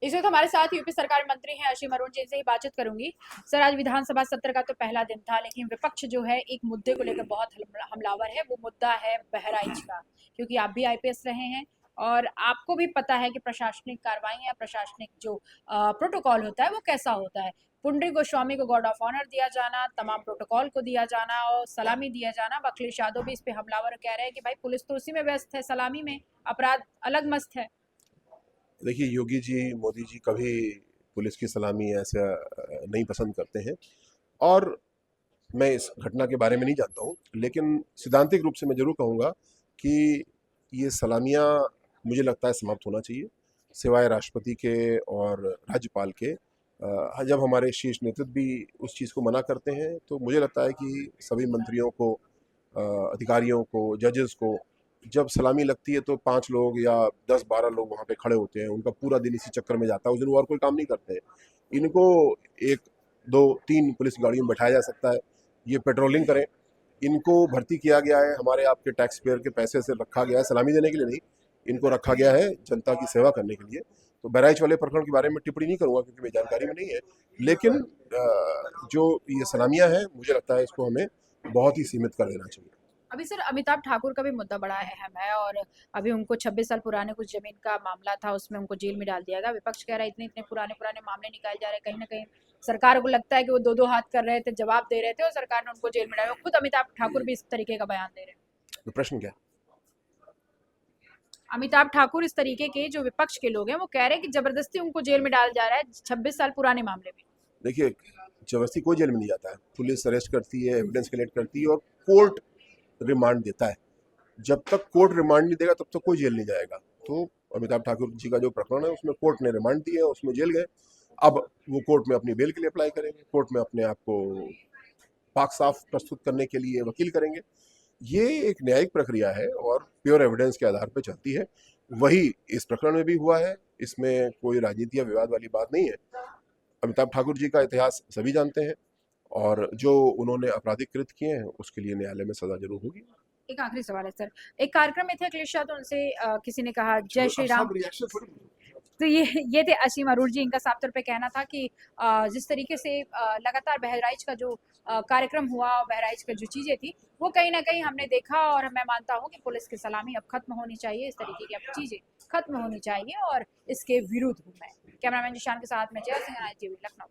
इस वक्त हमारे साथ यूपी सरकार में मंत्री हैं असीम अरुण जी, इनसे ही बातचीत करूंगी। सर, आज विधानसभा सत्र का तो पहला दिन था, लेकिन विपक्ष जो है एक मुद्दे को लेकर बहुत हमलावर है। वो मुद्दा है बहराइच का, क्योंकि आप भी आईपीएस रहे हैं और आपको भी पता है कि प्रशासनिक कार्रवाई या प्रशासनिक जो प्रोटोकॉल होता है वो कैसा होता है। पुंडरी गोस्वामी को गार्ड ऑफ ऑनर दिया जाना, तमाम प्रोटोकॉल को दिया जाना और सलामी दिया जाना। अखिलेश यादव भी इस पे हमलावर कह रहे हैं कि भाई पुलिस तो उसी में व्यस्त है, सलामी में, अपराध अलग मस्त है। देखिए, योगी जी, मोदी जी कभी पुलिस की सलामी ऐसा नहीं पसंद करते हैं। और मैं इस घटना के बारे में नहीं जानता हूँ, लेकिन सैद्धांतिक रूप से मैं जरूर कहूँगा कि ये सलामियाँ मुझे लगता है समाप्त होना चाहिए, सिवाय राष्ट्रपति के और राज्यपाल के। जब हमारे शीर्ष नेतृत्व भी उस चीज़ को मना करते हैं, तो मुझे लगता है कि सभी मंत्रियों को, अधिकारियों को, जजेस को जब सलामी लगती है तो 5 लोग या 10-12 लोग वहाँ पे खड़े होते हैं, उनका पूरा दिन इसी चक्कर में जाता है, उस दिन वो और कोई काम नहीं करते हैं। इनको 1, 2, 3 पुलिस गाड़ियों में बैठाया जा सकता है, ये पेट्रोलिंग करें। इनको भर्ती किया गया है, हमारे आपके टैक्स पेयर के पैसे से रखा गया है, सलामी देने के लिए नहीं, इनको रखा गया है जनता की सेवा करने के लिए। तो बहराइच वाले प्रकरण के बारे में टिप्पणी नहीं करूँगा क्योंकि मेरी जानकारी में नहीं है, लेकिन जो ये सलामियाँ हैं, मुझे लगता है इसको हमें बहुत ही सीमित कर देना चाहिए। अभी सर, अमिताभ ठाकुर का भी मुद्दा बड़ा अहम है और अभी उनको 26 साल पुराने कुछ जमीन का मामला था, उसमें उनको जेल में डाल दिया गया। विपक्ष कह रहा है इतने इतने पुराने पुराने मामले निकाले जा रहे हैं, कहीं ना कहीं सरकार को लगता है कि वो दो दो हाथ कर रहे थे, जवाब दे रहे थे और सरकार ने उनको जेल में डाला। खुद अमिताभ ठाकुर भी इस तरीके का बयान दे रहे हैं। तो प्रश्न क्या? अमिताभ ठाकुर इस तरीके के जो विपक्ष के लोग हैं वो कह रहे हैं कि जबरदस्ती उनको जेल में डाला जा रहा है 26 साल पुराने मामले में। देखिए, जबरदस्ती कोई जेल में नहीं जाता है, पुलिस अरेस्ट करती है, एविडेंस कलेक्ट करती है और कोर्ट रिमांड देता है। जब तक कोर्ट रिमांड नहीं देगा तब तक कोई जेल नहीं जाएगा। तो अमिताभ ठाकुर जी का जो प्रकरण है उसमें कोर्ट ने रिमांड दिया, उसमें जेल गए। अब वो कोर्ट में अपनी बेल के लिए अप्लाई करेंगे, कोर्ट में अपने आप को पाक साफ प्रस्तुत करने के लिए वकील करेंगे। ये एक न्यायिक प्रक्रिया है और प्योर एविडेंस के आधार पर चलती है। वही इस प्रकरण में भी हुआ है, इसमें कोई राजनीति या विवाद वाली बात नहीं है। अमिताभ ठाकुर जी का इतिहास सभी जानते हैं और जो उन्होंने आपराधिक कृत किए हैं उसके लिए न्यायालय में सजा जरूर होगी। एक आखिरी सवाल है सर, एक कार्यक्रम में थे अखिलेश यादव, उनसे किसी ने कहा जय श्री राम। तो ये थे असीम अरुण जी। इनका साफ तौर पे कहना था कि जिस तरीके से लगातार बहराइच का जो कार्यक्रम हुआ और बहराइच का जो चीजें थी वो कहीं ना कहीं हमने देखा, और मैं मानता हूँ कि पुलिस की सलामी अब खत्म होनी चाहिए, इस तरीके की अब चीजें खत्म होनी चाहिए और इसके विरुद्ध हूँ मैं। कैमरामैन जिशान के साथ में जय सिंह, टीवी लखनऊ।